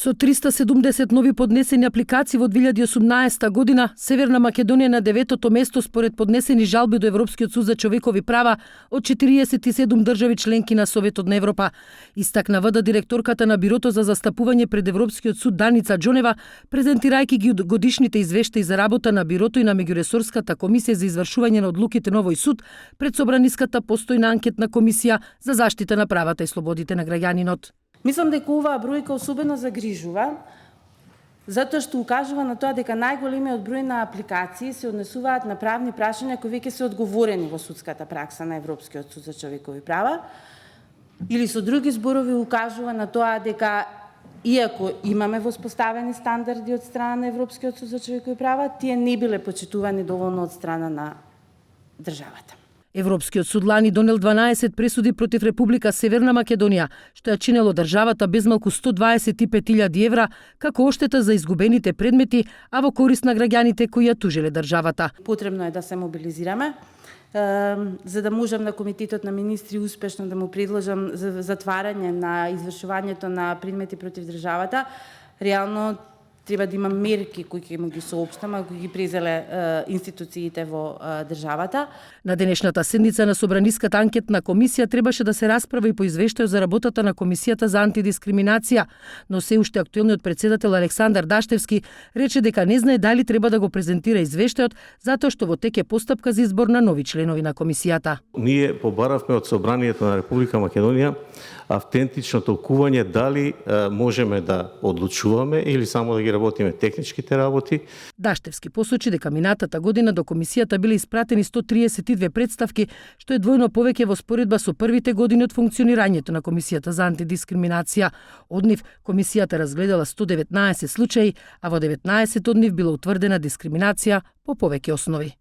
Со 370 нови поднесени апликации во 2018 година, Северна Македонија на 9-то место според поднесени жалби до Европскиот суд за човекови права од 47 држави членки на Советот на Европа. Истакна ВД директорката на Бирото за застапување пред Европскиот суд Даница Џонева, презентирајќи ги годишните извештаи за работа на Бирото и на меѓуресорската комисија за извршување на одлуките на овој суд пред собраниската постојна анкетна комисија за заштита на правата и слободите на граѓанинот. Мислам дека оваа бројка особено загрижува, затоа што укажува на тоа дека најголемиот број на апликации се однесуваат на правни прашања кои веќе се одговорени во судската пракса на Европскиот суд за човекови права, или со други зборови укажува на тоа дека иако имаме воспоставени стандарди од страна на Европскиот суд за човекови права, тие не биле почитувани доволно од страна на државата. Европскиот суд лани донел 12 пресуди против Република Северна Македонија, што ја чинело државата без малку 125.000 евра како оштета за изгубените предмети, а во корист на граѓаните кои ја тужиле државата. Потребно е да се мобилизираме, за да можам на Комитетот на министри успешно да му предложам за затварање на извршувањето на предмети против државата. Реално треба да има мерки кои ќе му ги соопштам, кои ги презеле институциите во државата. На денешната седница на Собраниската анкетна комисија требаше да се расправа и по извештај за работата на Комисијата за антидискриминација, но се уште актуелниот председател Александар Даштевски рече дека не знае дали треба да го презентира извештајот, затоа што во тек е постапка за избор на нови членови на комисијата. Ние побаравме од Собранието на Република Македонија автентично толкување дали можеме да одлучуваме или само да ги работиме техничките работи. Даштевски посочи дека минатата година до комисијата биле испратени 132 представки, што е двојно повеќе во споредба со првите години од функционирањето на Комисијата за антидискриминација. Од нив комисијата разгледала 119 случаи, а во 19 од нив била утврдена дискриминација по повеќе основи.